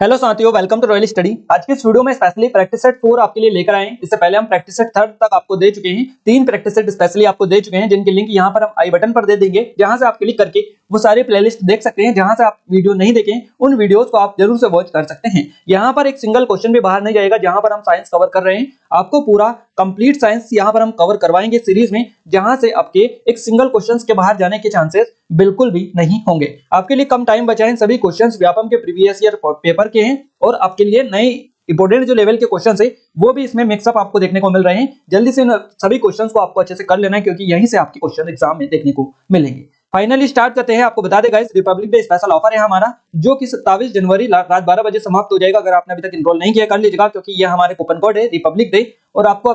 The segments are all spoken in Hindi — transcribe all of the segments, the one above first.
हेलो साथियों, वेलकम टू रॉयल स्टडी। आज के इस वीडियो में स्पेशली प्रैक्टिस सेट 4 आपके लिए लेकर आए हैं। इससे पहले हम प्रैक्टिस सेट 3 तक आपको दे चुके हैं। 3 प्रैक्टिस सेट स्पेशली आपको दे चुके हैं, जिनके लिंक यहां पर हम आई बटन पर दे देंगे, जहां से आप क्लिक करके वो सारे प्लेलिस्ट देख सकते हैं। जहां से आप वीडियो नहीं देखे उन वीडियोस को आप जरूर से वॉच कर सकते हैं। यहां पर एक सिंगल क्वेश्चन भी बाहर नहीं जाएगा। जहां पर हम साइंस कवर कर रहे हैं, आपको पूरा कंप्लीट साइंस यहां पर हम कवर करवाएंगे सीरीज में, जहां से आपके एक सिंगल क्वेश्चंस के बाहर जाने के चांसेस बिल्कुल भी नहीं होंगे। आपके लिए कम टाइम बचा है। सभी क्वेश्चंस व्यापम के प्रीवियस ईयर पेपर के हैं और आपके लिए नए इंपोर्टेंट जो लेवल के क्वेश्चंस है वो भी इसमें मिक्सअप आपको देखने को मिल रहे हैं। जल्दी से सभी क्वेश्चंस को आपको अच्छे से कर लेना है, क्योंकि यहीं से आपके क्वेश्चन एग्जाम में देखने को मिलेंगे। फाइनली स्टार्ट करते हैं। आपको बता दें guys, Republic day special offer है हमारा, जो कि 27 जनवरी रात 12 बजे समाप्त हो जाएगा। अगर आपने अभी तक इनरोल नहीं किया कर लीजिएगा, क्योंकि ये हमारे कूपन कोड है रिपब्लिक डे, और आपको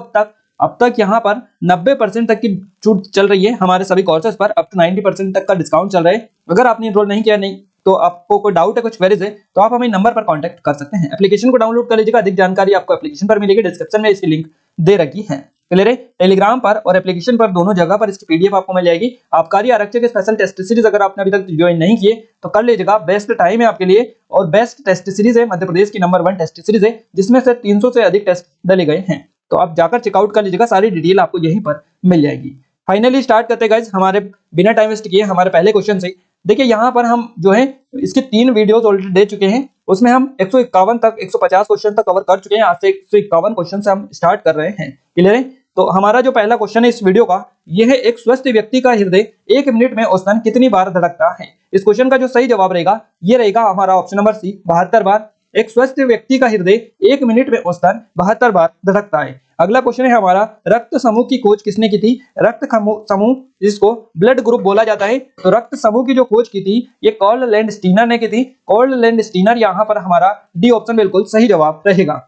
अब तक यहाँ पर 90% तक की छूट चल रही है हमारे सभी कोर्सेज पर। अप टू 90% तक का डिस्काउंट चल रहा है। अगर आपने इनरोल नहीं किया नहीं तो आपको कोई डाउट है, कुछ क्वेरीज है, तो आप हमें नंबर पर कांटेक्ट कर सकते हैं। एप्लीकेशन को डाउनलोड कर लीजिएगा। अधिक जानकारी आपको एप्लीकेशन पर मिलेगी, डिस्क्रिप्शन में इसकी लिंक दे रखी है। क्लियर है? टेलीग्राम पर और एप्लीकेशन पर दोनों जगह पर इसकी पीडीएफ आपको मिल जाएगी। आबकारी आरक्षक के स्पेशल टेस्ट सीरीज अगर आपने अभी तक ज्वाइन नहीं किए तो कर लीजिएगा। बेस्ट टाइम है आपके लिए और बेस्ट टेस्ट सीरीज है। मध्य प्रदेश की नंबर 1 टेस्ट सीरीज है, जिसमें से 300 से अधिक टेस्ट डाले गए हैं। तो आप जाकर चेकआउट कर लीजिएगा। सारी डिटेल आपको यहीं पर मिल जाएगी। फाइनली स्टार्ट करते हैं गाइस, हमारे बिना टाइम वेस्ट किए हमारे पहले क्वेश्चन से। देखिए यहाँ पर हम जो है इसके 3 वीडियोस ऑलरेडी दे चुके हैं। उसमें हम 151 तक 150 क्वेश्चन तक कवर कर चुके हैं। आज से 151 क्वेश्चन से हम स्टार्ट कर रहे हैं। क्लियर है? तो हमारा जो पहला क्वेश्चन है इस वीडियो का, यह है एक स्वस्थ व्यक्ति का हृदय 1 मिनट में औसतन कितनी बार धड़कता है। इस क्वेश्चन का जो सही जवाब रहेगा ये रहेगा हमारा ऑप्शन नंबर सी, 72 बार। एक स्वस्थ व्यक्ति का हृदय 1 मिनट में औसतन 72 बार धड़कता है। अगला क्वेश्चन है हमारा, रक्त समूह की खोज किसने की थी। रक्त समूह जिसको ब्लड ग्रुप बोला जाता है, तो रक्त समूह की जो खोज की थी ये कार्ल लैंडस्टीनर ने की थी। कार्ल लैंडस्टीनर यहाँ पर हमारा डी ऑप्शन बिल्कुल सही जवाब रहेगा।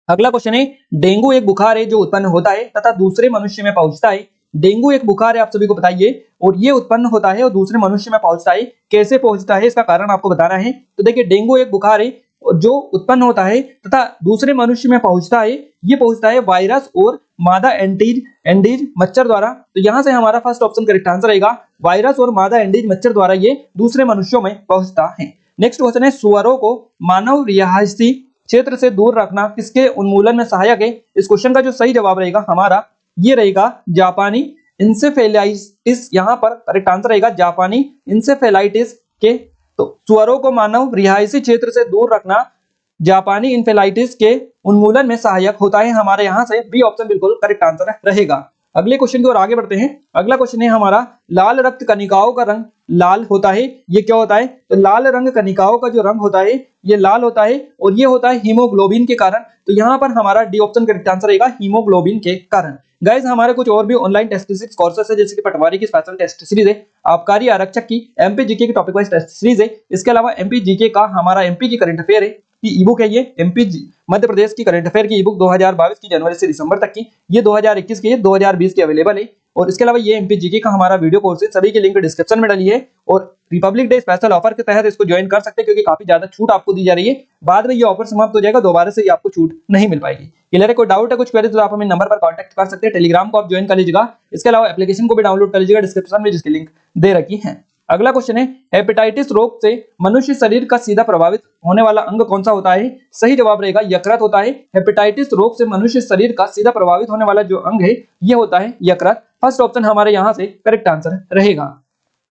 अगला क्वेश्चन है, डेंगू एक बुखार है जो उत्पन्न होता है तथा दूसरे मनुष्य में पहुंचता है। डेंगू एक बुखार है, आप सभी को बताइए, और ये उत्पन्न होता है और दूसरे मनुष्य में पहुंचता है। कैसे पहुंचता है इसका कारण आपको बताना है। तो देखिए, डेंगू एक बुखार है जो उत्पन्न होता है तथा दूसरे मनुष्य में पहुंचता है। ये पहुंचता है वायरस और मादा एंडीज मच्छर द्वारा। तो यहां से हमारा फर्स्ट ऑप्शन करेक्ट आंसर रहेगा, वायरस और मादा एंडीज मच्छर द्वारा ये दूसरे मनुष्यों में पहुंचता है। नेक्स्ट क्वेश्चन है, सुअरों को मानव रिहायशी क्षेत्र से दूर रखना किसके उन्मूलन में सहायक है। इस क्वेश्चन का जो सही जवाब रहेगा हमारा ये रहेगा जापानी इंसेफेलाइटिस। यहाँ पर करेक्ट आंसर रहेगा जापानी इंसेफेलाइटिस के। तो सुअरों को मानव रिहायशी क्षेत्र से दूर रखना जापानी इंफेलाइटिस के उन्मूलन में सहायक होता है। हमारे यहाँ से बी ऑप्शन बिल्कुल करेक्ट आंसर रहेगा। अगले क्वेश्चन की ओर आगे बढ़ते हैं। अगला क्वेश्चन है हमारा, लाल रक्त कणिकाओं का रंग लाल होता है, ये क्या होता है। तो लाल रंग कणिकाओं का जो रंग होता है ये लाल होता है और ये होता है हीमोग्लोबिन के कारण। तो यहाँ पर हमारा डी ऑप्शन करेक्ट आंसर रहेगा, हीमोग्लोबिन के कारण। गाइस, हमारे कुछ और भी ऑनलाइन टेस्ट सीरीज कोर्सेस है, जैसे कि पटवारी की स्पेशल टेस्ट सीरीज है, आबकारी आरक्षक की एमपी जीके की टॉपिक वाइज टेस्ट सीरीज है। इसके अलावा एमपी जीके का हमारा एमपी की करंट अफेयर है की ई बुक है, ये एमपी मध्य प्रदेश की करंट अफेयर की ई बुक 2022 की जनवरी से दिसंबर तक की, ये 2021 की है, 2020 की अवेलेबल है। और इसके अलावा ये एमपी जीके का हमारा वीडियो कोर्स है, सभी की लिंक डिस्क्रिप्शन में डाली है। और रिपब्लिक डे स्पेशल ऑफर के तहत इसको ज्वाइन कर सकते हैं, क्योंकि काफी ज्यादा छूट आपको दी जा रही है। बाद में ये ऑफर समाप्त हो जाएगा, दोबारा से ये आपको छूट नहीं मिल पाएगी। क्लियर है? कोई डाउट है, कुछ क्वेरी, तो आप हमें नंबर पर कांटेक्ट कर सकते हैं। टेलीग्राम को आप ज्वाइन कर लीजिएगा। इसके अलावा एप्लीकेशन को भी डाउनलोड कर लीजिएगा, डिस्क्रिप्शन में जिसकी लिंक दे रखी है। अगला क्वेश्चन है, हेपेटाइटिस रोग से मनुष्य शरीर का सीधा प्रभावित होने वाला अंग कौन सा होता है। सही जवाब रहेगा यकृत होता है। हेपेटाइटिस रोग से मनुष्य शरीर का सीधा प्रभावित होने वाला जो अंग है ये होता है यकृत। फर्स्ट ऑप्शन हमारे यहाँ से करेक्ट आंसर रहेगा।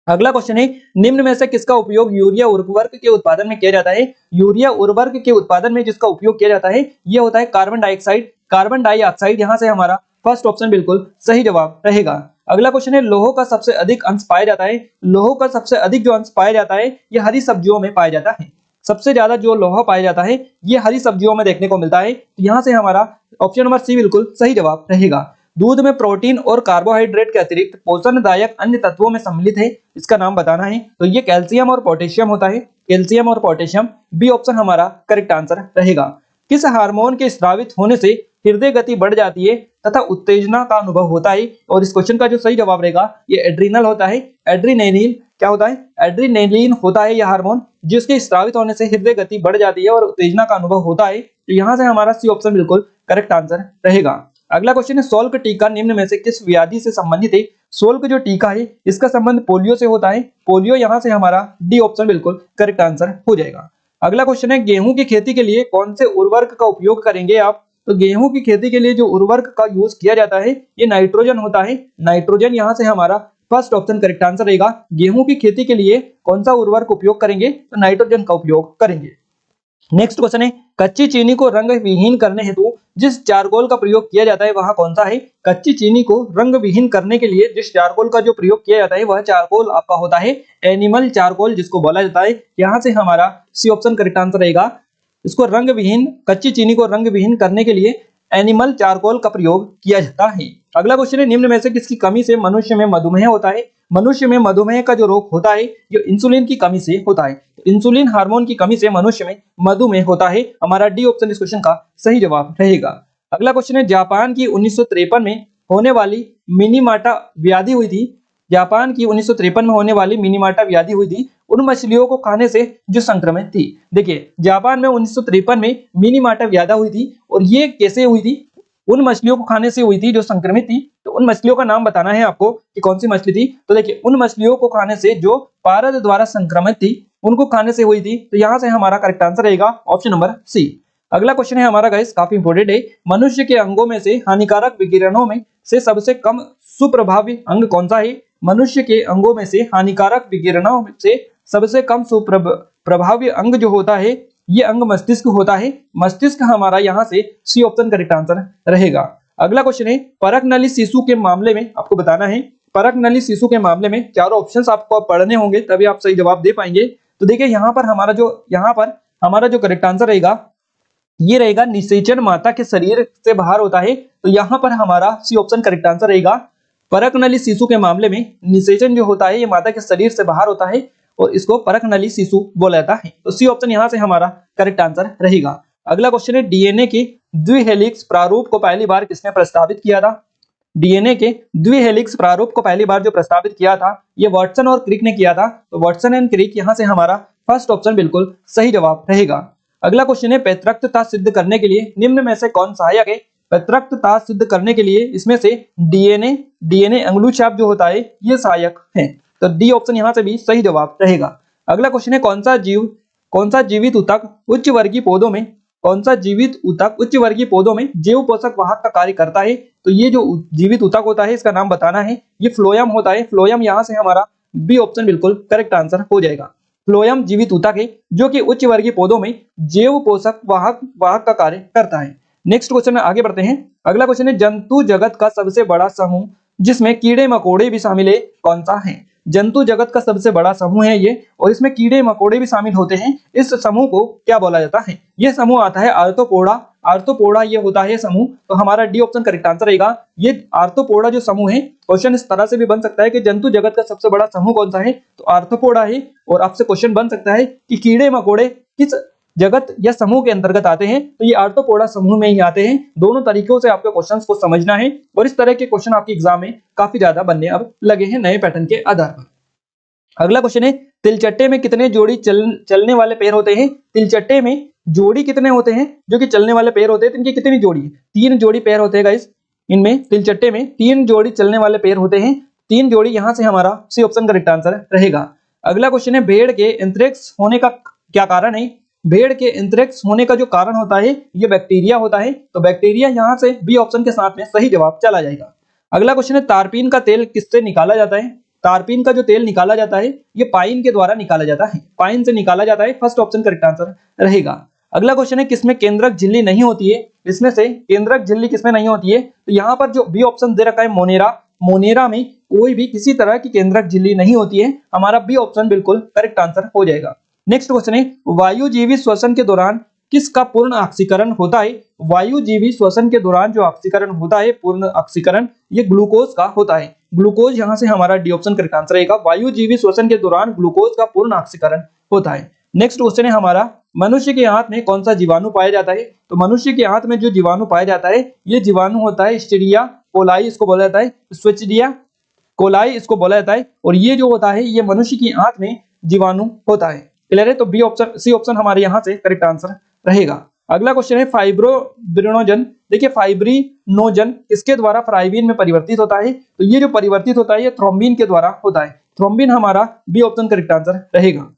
अगला क्वेश्चन है, निम्न में से किसका उपयोग यूरिया उर्वरक के उत्पादन में किया जाता है। यूरिया उर्वरक के उत्पादन में जिसका उपयोग किया जाता है ये होता है कार्बन डाइऑक्साइड। यहाँ से हमारा फर्स्ट ऑप्शन बिल्कुल सही जवाब रहेगा। अगला क्वेश्चन है, लोह का सबसे अधिक अंश पाया जाता है। लोह का सबसे अधिक जो अंश पाया जाता है ये हरी सब्जियों में पाया जाता है। सबसे ज्यादा जो लोहा पाया जाता है ये हरी सब्जियों में देखने को मिलता है। तो यहाँ से हमारा ऑप्शन नंबर सी बिल्कुल सही जवाब रहेगा। दूध में प्रोटीन और कार्बोहाइड्रेट के अतिरिक्त पोषणदायक अन्य तत्वों में सम्मिलित है, इसका नाम बताना है। तो ये कैल्शियम और पोटेशियम होता है, कैल्शियम और पोटेशियम। बी ऑप्शन हमारा करेक्ट आंसर रहेगा। किस हार्मोन के स्रावित होने से हृदय गति बढ़ जाती है तथा उत्तेजना का अनुभव होता है। और इस क्वेश्चन का जो सही जवाब रहेगा ये एड्रीनल होता है। एड्रीनेलिन क्या होता है, एड्रीनेलिन होता है यह हार्मोन, जिसके स्रावित होने से हृदय गति बढ़ जाती है और उत्तेजना का अनुभव होता है। तो यहाँ से हमारा सी ऑप्शन बिल्कुल करेक्ट आंसर रहेगा। अगला क्वेश्चन है, शोल्क टीका निम्न में से किस व्याधि से संबंधित है। शोल्क जो टीका है इसका संबंध पोलियो से होता है। पोलियो यहाँ से हमारा डी ऑप्शन बिल्कुल करेक्ट आंसर हो जाएगा। अगला क्वेश्चन है गेहूं की खेती के लिए कौन से उर्वरक का उपयोग करेंगे आप? तो गेहूं की खेती के लिए जो उर्वरक का यूज किया जाता है ये नाइट्रोजन होता है। नाइट्रोजन यहाँ से हमारा फर्स्ट ऑप्शन करेक्ट आंसर रहेगा। गेहूं की खेती के लिए कौन सा उर्वरक उपयोग करेंगे? तो नाइट्रोजन का उपयोग करेंगे। नेक्स्ट क्वेश्चन है कच्ची चीनी को रंग विहीन करने हेतु जिस चारकोल का प्रयोग किया जाता है वह कौन सा है? कच्ची चीनी को रंग विहीन करने के लिए जिस चारकोल का जो प्रयोग किया जाता है वह चारकोल आपका होता है एनिमल चारकोल, जिसको बोला जाता है। यहाँ से हमारा सी ऑप्शन करेक्ट आंसर रहेगा। इसको रंग विहीन, कच्ची चीनी को रंग विहीन करने के लिए एनिमल चारकोल का प्रयोग किया जाता है। अगला क्वेश्चन है निम्न में से किसकी कमी से मनुष्य में मधुमेह होता है? मनुष्य में मधुमेह का जो रोग होता है जो इंसुलिन की कमी से होता है। इंसुलिन हार्मोन की कमी से मनुष्य में मधुमेह होता है। हमारा डी ऑप्शन इस क्वेश्चन का सही जवाब रहेगा। अगला क्वेश्चन है जापान की 1953 में होने वाली मिनीमाटा व्याधि हुई थी। जापान की 1953 में होने वाली मिनीमाटा व्याधि हुई थी उन मछलियों को खाने से जो संक्रमित थी। देखिए जापान में 1953 में मिनीमाटा व्याधि हुई थी और ये कैसे हुई थी? उन मछलियों को खाने से हुई थी जो संक्रमित थी। तो उन मछलियों का नाम बताना है आपको कि कौन सी मछली थी। तो देखिए उन मछलियों को खाने से जो पारद द्वारा संक्रमित थी उनको खाने से हुई थी। तो यहाँ से हमारा करेक्ट आंसर रहेगा ऑप्शन नंबर सी। अगला क्वेश्चन है हमारा गाइस काफी इंपोर्टेंट है। मनुष्य के अंगों में से हानिकारक विकिरणों में से सबसे कम सुप्रभावी अंग कौन सा है? मनुष्य के अंगों में से हानिकारक विकिरणों से सबसे कम सुप्रभावी अंग जो होता है ये अंग मस्तिष्क होता है। मस्तिष्क हमारा यहाँ से सी ऑप्शन करेक्ट आंसर रहेगा। अगला क्वेश्चन है परक नली शिशु के मामले में आपको बताना है। परक नली शिशु के मामले में चारों ऑप्शंस आपको पढ़ने होंगे तभी आप सही जवाब दे पाएंगे। तो देखिए यहाँ पर हमारा जो करेक्ट आंसर रहेगा ये रहेगा निषेचन माता के शरीर से बाहर होता है। तो यहाँ पर हमारा सी ऑप्शन करेक्ट आंसर रहेगा। परक नली शिशु के मामले में निषेचन जो होता है ये माता के शरीर से बाहर होता है और इसको परक नली शिशु बोला जाता है। तो सी ऑप्शन यहाँ से हमारा करेक्ट आंसर रहेगा। अगला क्वेश्चन है डीएनए के द्विहेलिक्स प्रारूप को पहली बार किसने प्रस्तावित किया था? डीएनए के द्विहेलिक्स प्रारूप को पहली बार जो प्रस्तावित किया था ये वाटसन और क्रिक ने किया था। तो वाटसन एंड क्रिक यहाँ से हमारा फर्स्ट ऑप्शन बिल्कुल सही जवाब रहेगा। अगला क्वेश्चन है पैतृकता सिद्ध करने के लिए निम्न में से कौन सहायक है? पैतृकता सिद्ध करने के लिए इसमें से डीएनए अंगुली छाप जो होता है ये सहायक है। तो डी ऑप्शन यहाँ से भी सही जवाब रहेगा। अगला क्वेश्चन है कौन सा जीवित ऊतक उच्च वर्गीय पौधों में जैव पोषक वाहक का कार्य करता है? तो ये जो जीवित ऊतक होता है इसका नाम बताना है। ये फ्लोयम होता है। फ्लोयम यहाँ से हमारा बी ऑप्शन बिल्कुल करेक्ट आंसर हो जाएगा। फ्लोयम जीवित ऊतक है जो कि उच्च वर्गीय पौधों में जैव पोषक वाहक का कार्य करता है। नेक्स्ट क्वेश्चन में आगे बढ़ते हैं। अगला क्वेश्चन है जंतु जगत का सबसे बड़ा समूह जिसमें कीड़े मकोड़े भी शामिल है कौन सा है? जंतु जगत का सबसे बड़ा समूह है ये और इसमें कीड़े मकोड़े भी शामिल होते हैं। इस समूह को क्या बोला जाता है? यह समूह आता है आर्थ्रोपोडा। आर्थ्रोपोडा ये होता है समूह। तो हमारा डी ऑप्शन करेक्ट आंसर रहेगा। ये आर्थ्रोपोडा जो समूह है क्वेश्चन इस तरह से भी बन सकता है कि जंतु जगत का सबसे बड़ा समूह कौन सा है? तो आर्थ्रोपोडा है। और आपसे क्वेश्चन बन सकता है कि कीड़े मकोड़े किस जगत या समूह के अंतर्गत आते हैं? तो ये आर्थ्रोपोडा समूह में ही आते हैं। दोनों तरीकों से आपको क्वेश्चंस को समझना है और इस तरह के क्वेश्चन आपके एग्जाम में काफी ज्यादा बनने अब लगे हैं नए पैटर्न के आधार पर। अगला क्वेश्चन है तिलचट्टे में कितने जोड़ी चलने वाले पैर होते हैं? तिलचट्टे में जोड़ी कितने होते हैं जो कि चलने वाले पैर होते हैं? तो इनकी कितनी जोड़ी है? 3 जोड़ी पैर होते हैं गाइस। इनमें तिलचट्टे में 3 जोड़ी चलने वाले पैर होते हैं। 3 जोड़ी यहाँ से हमारा सी ऑप्शन करेक्ट आंसर रहेगा। अगला क्वेश्चन है भेड़ के एंथ्रेक्स होने का क्या कारण है? भेड़ के एंथ्रेक्स होने का जो कारण होता है ये बैक्टीरिया होता है। तो बैक्टीरिया यहाँ से बी ऑप्शन के साथ में सही जवाब चला जाएगा। अगला क्वेश्चन है तारपीन का तेल किससे निकाला जाता है? तारपीन का जो तेल निकाला जाता है ये पाइन के द्वारा निकाला जाता है। पाइन से निकाला जाता है। फर्स्ट ऑप्शन करेक्ट आंसर रहेगा। अगला क्वेश्चन है किसमें केंद्रक झिल्ली नहीं होती है? इसमें से केंद्रक झिल्ली किसमें नहीं होती है? तो यहाँ पर जो बी ऑप्शन दे रखा है मोनेरा, मोनेरा में कोई भी किसी तरह की केंद्रक झिल्ली नहीं होती है। हमारा बी ऑप्शन बिल्कुल करेक्ट आंसर हो जाएगा। नेक्स्ट क्वेश्चन है वायुजीवी श्वसन के दौरान किसका पूर्ण ऑक्सीकरण होता है? वायुजीवी श्वसन के दौरान जो ऑक्सीकरण होता है पूर्ण ऑक्सीकरण ये ग्लूकोज का होता है। ग्लूकोज यहाँ से हमारा डी ऑप्शन करेक्ट आंसर रहेगा। वायुजीवी श्वसन के दौरान ग्लूकोज का पूर्ण ऑक्सीकरण होता है। नेक्स्ट क्वेश्चन है हमारा मनुष्य के हाथ में कौन सा जीवाणु पाया जाता है? तो मनुष्य के हाथ में जो जीवाणु पाया जाता है ये जीवाणु होता है स्टीरिया कोलाई, इसको बोला जाता है स्विचडिया कोलाई, इसको बोला जाता है। और ये जो होता है ये मनुष्य के हाथ में जीवाणु होता है। क्लियर है? तो बी ऑप्शन सी ऑप्शन हमारे यहाँ से करेक्ट आंसर रहेगा। अगला क्वेश्चन है फाइब्रोब्रिनोजन। देखिए फाइब्रिनोजन किसके द्वारा फ्राइबिन में परिवर्तित होता है? तो ये जो परिवर्तित होता है ये थ्रोम्बिन के द्वारा होता है। थ्रोम्बिन हमारा बी ऑप्शन करेक्ट आंसर रहेगा।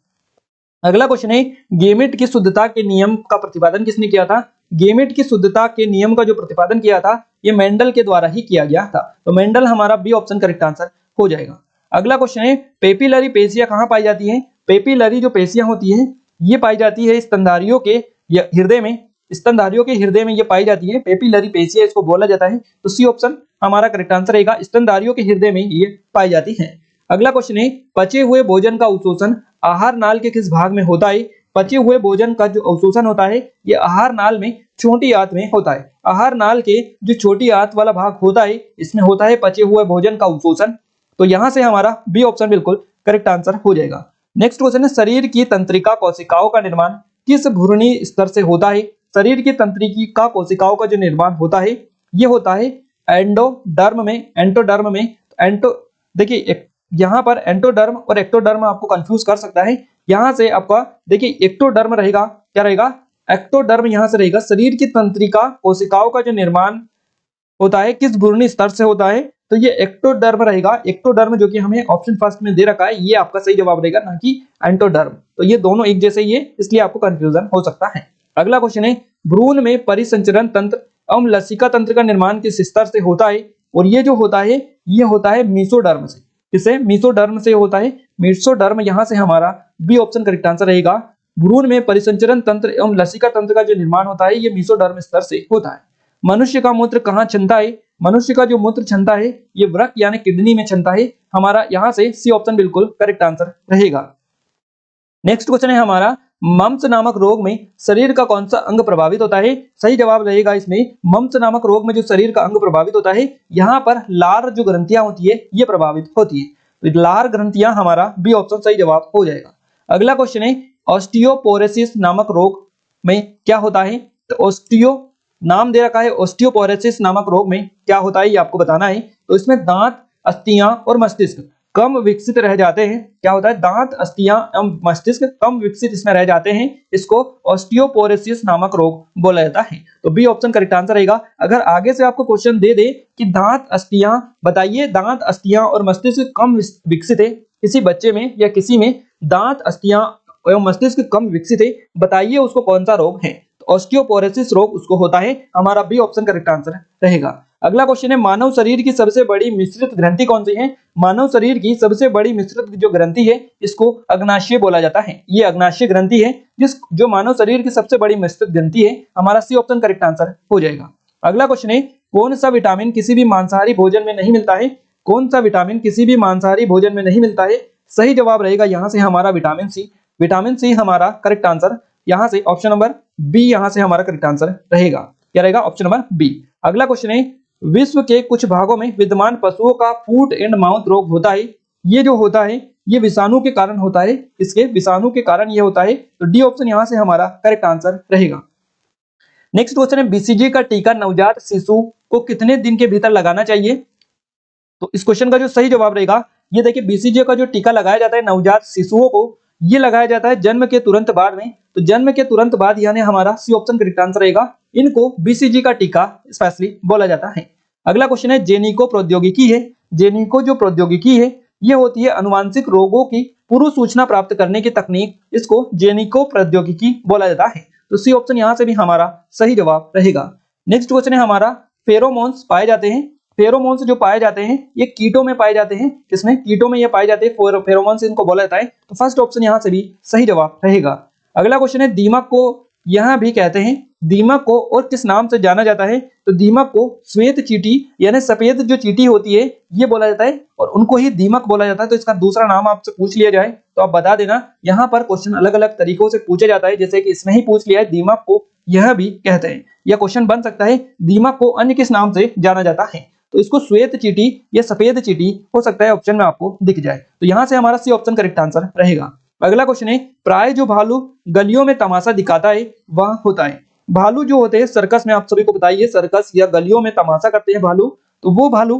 अगला क्वेश्चन है गेमेट की शुद्धता के नियम का प्रतिपादन किसने किया था? गेमेट की शुद्धता के नियम का जो प्रतिपादन किया था ये मेंडल के द्वारा ही किया गया था। तो मेंडल हमारा बी ऑप्शन करेक्ट आंसर हो जाएगा। अगला क्वेश्चन है पेपिलरी पेशियां कहाँ पाई जाती है? पेपिलरी जो पेशियां होती है ये पाई जाती है स्तनधारियों के हृदय में, स्तनधारियों के हृदय में ये पाई जाती है, पेपिलरी पेशियां इसको बोला जाता है। तो सी ऑप्शन हमारा करेक्ट आंसर रहेगा, स्तनधारियों के हृदय में ये पाई जाती है। अगला क्वेश्चन है पचे हुए भोजन का अवशोषण आहार नाल के किस भाग में होता है? पचे हुए भोजन का जो अवशोषण होता है ये आहार नाल में छोटी आंत में होता है। आहार नाल के जो छोटी आंत वाला भाग होता है इसमें होता है पचे हुए भोजन का अवशोषण। तो यहां से हमारा बी ऑप्शन बिल्कुल करेक्ट आंसर हो जाएगा। नेक्स्ट क्वेश्चन है शरीर की तंत्रिका कोशिकाओं का निर्माण किस भ्रूणी स्तर से होता है? शरीर की तंत्रिका कोशिकाओं का जो निर्माण होता है ये होता है एंडोडर्म में, एंटोडर्म में। एंटो देखिए यहाँ पर एंटोडर्म और एक्टोडर्म आपको कंफ्यूज कर सकता है। यहाँ से आपका देखिए एक्टोडर्म रहेगा, क्या रहेगा? एक्टोडर्म यहाँ से रहेगा। शरीर की तंत्रिका कोशिकाओं का जो निर्माण होता है किस भ्रूणी स्तर से होता है? तो ये एक्टोडर्म रहेगा। एक्टोडर्म जो कि हमें ऑप्शन फर्स्ट में दे रखा है ये आपका सही जवाब रहेगा, ना कि एंटोडर्म। तो ये दोनों एक जैसे ही है इसलिए आपको कंफ्यूजन हो सकता है। अगला क्वेश्चन है भ्रूण में परिसंचरण तंत्र एवं लसिका तंत्र का निर्माण किस स्तर से होता है? और ये जो होता है ये होता है मीसोडर्म से। किसे? मीसोडर्म से होता है। मीसोडर्म यहाँ से हमारा बी ऑप्शन करेक्ट आंसर रहेगा। भ्रूण में परिसंचरण तंत्र एवं लसिका तंत्र का जो निर्माण होता है ये मीसोडर्म स्तर से होता है। मनुष्य का मूत्र कहाँ क्षमता है? मनुष्य का जो मूत्र क्षमता है ये वृक्क यानी किडनी में क्षमता है। हमारा यहाँ से सी ऑप्शन बिल्कुल करेक्ट आंसर रहेगा। नेक्स्ट क्वेश्चन है हमारा मम्स नामक रोग में शरीर का कौन सा अंग प्रभावित होता है? सही जवाब रहेगा इसमें मम्स नामक रोग में जो शरीर का अंग प्रभावित होता है यहाँ पर लार जो ग्रंथियां होती है ये प्रभावित होती है। तो लार ग्रंथियां हमारा बी ऑप्शन सही जवाब हो जाएगा। अगला क्वेश्चन है ऑस्टियोपोरोसिस नामक रोग में क्या होता है? तो ऑस्टियो नाम दे रखा है, ऑस्टियोपोरोसिस नामक रोग में क्या होता है ये आपको बताना है। तो इसमें दांत, अस्थियां और मस्तिष्क कम विकसित रह जाते हैं। क्या होता है? दांत, अस्थियां एवं मस्तिष्क कम विकसित इसमें रह जाते हैं। इसको ऑस्टियोपोरोसिस नामक रोग बोला जाता है। तो बी ऑप्शन करेक्ट आंसर रहेगा। अगर आगे से आपको क्वेश्चन दे दे कि दांत, अस्थियां, बताइए दांत, अस्थियां और मस्तिष्क कम विकसित है किसी बच्चे में या किसी में दांत, अस्थियां एवं मस्तिष्क कम विकसित है, बताइए उसको कौन सा रोग है? तो ऑस्टियोपोरोसिस रोग उसको होता है। हमारा बी ऑप्शन करेक्ट आंसर रहेगा। अगला क्वेश्चन है मानव शरीर की सबसे बड़ी मिश्रित ग्रंथि कौन सी है? मानव शरीर की सबसे बड़ी मिश्रित जो ग्रंथि है इसको अग्नाशय बोला जाता है। ये अग्नाशय ग्रंथि है जो मानव शरीर की सबसे बड़ी मिश्रित ग्रंथि है। हमारा सी ऑप्शन करेक्ट आंसर हो जाएगा। अगला क्वेश्चन है कौन सा विटामिन किसी भी मांसाहारी भोजन में नहीं मिलता है? कौन सा विटामिन किसी भी मांसाहारी भोजन में नहीं मिलता है? सही जवाब रहेगा यहाँ से हमारा विटामिन सी। विटामिन सी हमारा करेक्ट आंसर यहाँ से ऑप्शन नंबर बी यहाँ से हमारा करेक्ट आंसर रहेगा। क्या रहेगा? Option number B. अगला क्वेश्चन है विश्व के कुछ भागों में विद्यमान पशुओं का फूट एंड माउथ रोग होता है। ये जो होता है ये विषाणु के कारण होता है। इसके विषाणु के कारण ये होता है। तो डी ऑप्शन यहाँ से हमारा करेक्ट आंसर रहेगा। नेक्स्ट क्वेश्चन है बीसीजी का टीका नवजात शिशु को कितने दिन के भीतर लगाना चाहिए? तो इस क्वेश्चन का जो सही जवाब रहेगा ये देखिए बीसीजी का जो टीका लगाया जाता है नवजात शिशुओं को ये लगाया जाता है जन्म के तुरंत बाद में। तो जन्म के तुरंत बाद यानी हमारा सी ऑप्शन करेक्ट आंसर रहेगा। इनको बीसीजी का टीका स्पेशली बोला जाता है। अगला क्वेश्चन है जेनिको प्रौद्योगिकी है। जेनिको जो प्रौद्योगिकी है ये होती है अनुवांशिक रोगों की पूर्व सूचना प्राप्त करने की तकनीक, इसको जेनिको प्रौद्योगिकी बोला जाता है। तो सी ऑप्शन यहाँ से भी हमारा सही जवाब रहेगा। नेक्स्ट क्वेश्चन है हमारा फेरोमोन्स पाए जाते हैं। फेरोमोन्स जो पाए जाते हैं ये कीटों में पाए जाते हैं। किसमें? कीटों में ये पाए जाते हैं। फेरोमोन्स इनको बोला जाता है। तो फर्स्ट ऑप्शन यहाँ से भी सही जवाब रहेगा। अगला क्वेश्चन है दीमक को यहाँ भी कहते हैं। दीमक को और किस नाम से जाना जाता है? तो दीमक को श्वेत चींटी यानी सफेद जो चींटी होती है ये बोला जाता है और उनको ही दीमक बोला जाता है। तो इसका दूसरा नाम आपसे पूछ लिया जाए तो आप बता देना। यहाँ पर क्वेश्चन अलग अलग तरीकों से पूछा जाता है, जैसे कि इसमें ही पूछ लिया है दीमक को यह भी कहते हैं। यह क्वेश्चन बन सकता है दीमक को अन्य किस नाम से जाना जाता है? तो इसको श्वेत चींटी या सफेद चींटी हो सकता है ऑप्शन में आपको दिख जाए। तो यहाँ से हमारा सी ऑप्शन करेक्ट आंसर रहेगा। अगला क्वेश्चन है प्राय जो भालू गलियों में तमाशा दिखाता है वह होता है। भालू जो होते हैं सर्कस में, आप सभी को बताइए सर्कस या गलियों में तमाशा करते हैं भालू, तो वो भालू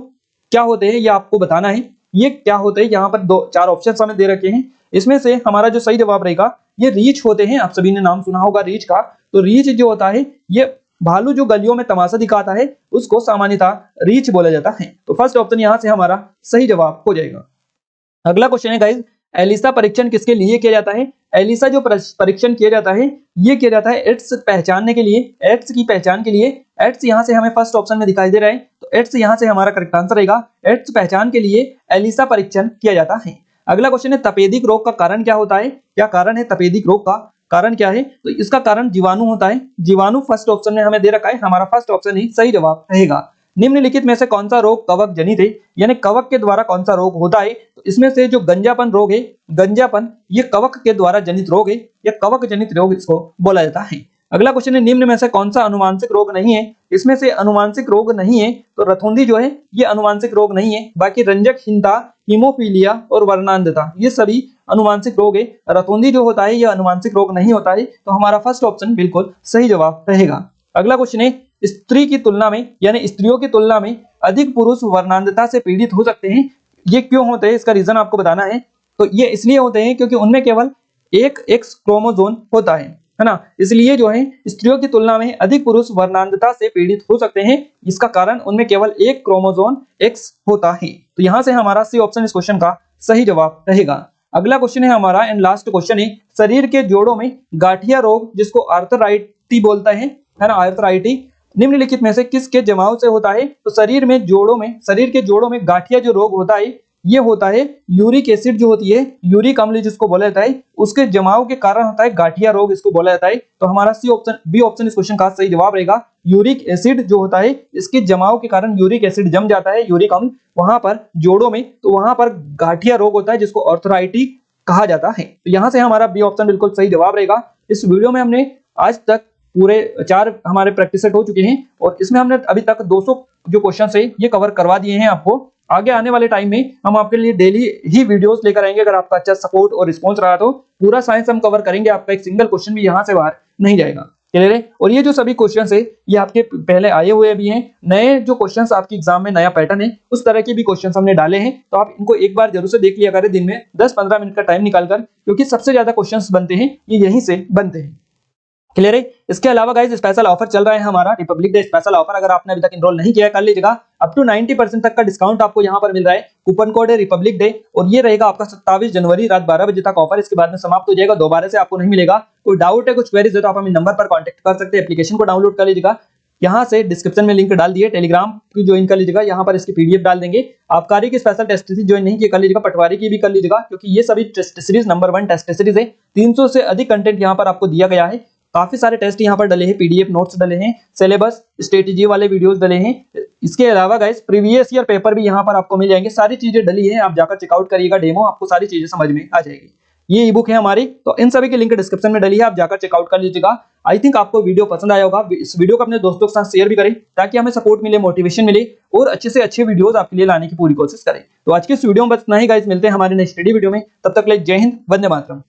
क्या होते हैं ये आपको बताना है। ये क्या होते हैं? यहाँ पर 4 ऑप्शन हमें दे रखे हैं। इसमें से हमारा जो सही जवाब रहेगा ये रीछ होते हैं। आप सभी ने नाम सुना होगा रीछ का। तो रीछ जो होता है ये भालू जो गलियों में तमाशा दिखाता है उसको सामान्यतः रीछ बोला जाता है। तो फर्स्ट ऑप्शन यहाँ से हमारा सही जवाब हो जाएगा। अगला क्वेश्चन है गाइस एलिसा परीक्षण किसके लिए किया जाता है? एलिसा जो परीक्षण किया जाता है ये किया जाता है एड्स पहचानने के लिए, एड्स की पहचान के लिए। एड्स यहाँ से हमें फर्स्ट ऑप्शन में दिखाई दे रहा है, तो एड्स यहाँ से हमारा करेक्ट आंसर रहेगा। एड्स पहचान के लिए एलिसा परीक्षण किया जाता है। अगला क्वेश्चन है तपेदिक रोग का कारण क्या होता है? क्या कारण है तपेदिक रोग का? कारण क्या है? तो इसका कारण जीवाणु होता है। जीवाणु फर्स्ट ऑप्शन में हमें दे रखा है, हमारा फर्स्ट ऑप्शन ही सही जवाब रहेगा। निम्नलिखित में से कौन सा रोग कवक जनित है, यानी कवक के द्वारा कौन सा रोग होता है? तो इसमें से जो गंजापन रोग है, गंजापन ये कवक के द्वारा जनित रोग है, या कवक जनित रोग इसको बोला जाता है। अगला क्वेश्चन है निम्न में से कौन सा अनुवांशिक रोग नहीं है? इसमें से अनुवांशिक रोग नहीं है तो रथोंदी जो है ये अनुवांशिक रोग नहीं है, बाकी रंजकहीनता, हीमोफीलिया और वर्णांधता ये सभी अनुवांशिक रोग है। रथोंदी जो होता है ये अनुवांशिक रोग नहीं होता है, तो हमारा फर्स्ट ऑप्शन बिल्कुल सही जवाब रहेगा। अगला क्वेश्चन है स्त्री की तुलना में, यानी स्त्रियों की तुलना में अधिक पुरुष वर्णांधता से पीड़ित हो सकते हैं। ये क्यों होते हैं इसका रीजन आपको बताना है। तो ये इसलिए होते हैं क्योंकि उनमें केवल एक एक्स क्रोमोसोम होता है ना, इसलिए जो है स्त्रियों की तुलना में अधिक पुरुष वर्णांधता से पीड़ित हो सकते हैं। इसका कारण उनमें केवल एक क्रोमोसोम एक्स होता है। तो यहाँ से हमारा सी ऑप्शन इस क्वेश्चन का सही जवाब रहेगा। अगला क्वेश्चन है हमारा एंड लास्ट क्वेश्चन है शरीर के जोड़ों में गांठिया रोग जिसको आर्थराइटी बोलता है ना, आर्थराइटी निम्नलिखित में से किसके जमाव से होता है? तो शरीर के जोड़ों में गांठिया जो रोग होता है ये होता है यूरिक एसिड जो होती है, यूरिक अम्ल जिसको बोला जाता है, उसके जमाव के कारण होता है गांठिया रोग इसको बोला जाता है। तो हमारा सी ऑप्शन बी ऑप्शन इस क्वेश्चन का सही जवाब रहेगा। यूरिक एसिड जो होता है इसके जमाव के कारण यूरिक एसिड जम जाता है, यूरिक अम्ल वहां पर जोड़ों में, तो वहां पर गांठिया रोग होता है जिसको आर्थराइटी कहा जाता है। तो यहाँ से हमारा बी ऑप्शन बिल्कुल सही जवाब रहेगा। इस वीडियो में हमने आज तक पूरे 4 हमारे प्रैक्टिस सेट हो चुके हैं और इसमें हमने अभी तक 200 जो क्वेश्चन है ये कवर करवा दिए हैं आपको। आगे आने वाले टाइम में हम आपके लिए डेली ही वीडियोस लेकर आएंगे। अगर आपका अच्छा सपोर्ट और रिस्पांस रहा तो पूरा साइंस हम कवर करेंगे, आपका एक सिंगल क्वेश्चन भी यहाँ से बाहर नहीं जाएगा। क्लियर है? और ये जो सभी क्वेश्चंस है ये आपके पहले आए हुए भी हैं, नए जो क्वेश्चंस आपके एग्जाम में नया पैटर्न है उस तरह के भी क्वेश्चंस हमने डाले हैं, तो आप इनको एक बार जरूर से देख लिया करें दिन में 10-15 मिनट का टाइम निकालकर, क्योंकि सबसे ज्यादा क्वेश्चंस बनते हैं ये यहीं से बनते हैं। क्लियर है? इसके अलावा गाइस स्पेशल ऑफर चल रहा है हमारा रिपब्लिक डे स्पेशल ऑफर। अगर आपने अभी तक एनरोल नहीं किया कर लीजिएगा, अप टू 90% तक का डिस्काउंट आपको यहाँ पर मिल रहा है। कूपन कोड है रिपब्लिक डे और ये रहेगा आपका 27 जनवरी रात 12 बजे तक ऑफर, इसके बाद में समाप्त हो जाएगा, दोबारा से आपको नहीं मिलेगा। कोई डाउट है, कुछ क्वेरीज है तो आप हमें नंबर पर कॉन्टेक्ट कर सकते हैं। एप्लीकेशन को डाउनलोड कर लीजिएगा, यहाँ से डिस्क्रिप्शन में लिंक डाल दिए, टेलीग्राम की ज्वाइन कर लीजिएगा, यहाँ पर इसकी पीडीएफ डाल देंगे। आबकारी की स्पेशल टेस्ट सीरीज ज्वाइन नहीं किया कर लीजिएगा, पटवारी की भी कर लीजिएगा, क्योंकि ये सभी test series number 1 test series है। 300 से अधिक कंटेंट यहाँ पर आपको दिया गया है, काफी सारे टेस्ट यहाँ पर डले हैं, पीडीएफ नोट्स डले हैं, सिलेबस स्ट्रेटेजी वाले वीडियोस डले हैं। इसके अलावा गाइस प्रीवियस ईयर पेपर भी यहाँ पर आपको मिल जाएंगे, सारी चीजें डली हैं, आप जाकर चेकआउट करिएगा डेमो, आपको सारी चीजें समझ में आ जाएगी। ये ई बुक है हमारी, तो इन सभी की लिंक डिस्क्रिप्शन में डली है, आप जाकर चेकआउट कर लीजिएगा। आई थिंक आपको वीडियो पसंद आया होगा, इस वीडियो को अपने दोस्तों के साथ शेयर भी करें ताकि हमें सपोर्ट मिले, मोटिवेशन मिले और अच्छे से अच्छे वीडियोस आपके लिए लाने की पूरी कोशिश करें। तो आज के इस वीडियो में बस इतना ही गाइस, मिलते हैं हमारे नेक्स्ट स्टडी वीडियो में, तब तक के लिए जय हिंद, वंदे मातरम।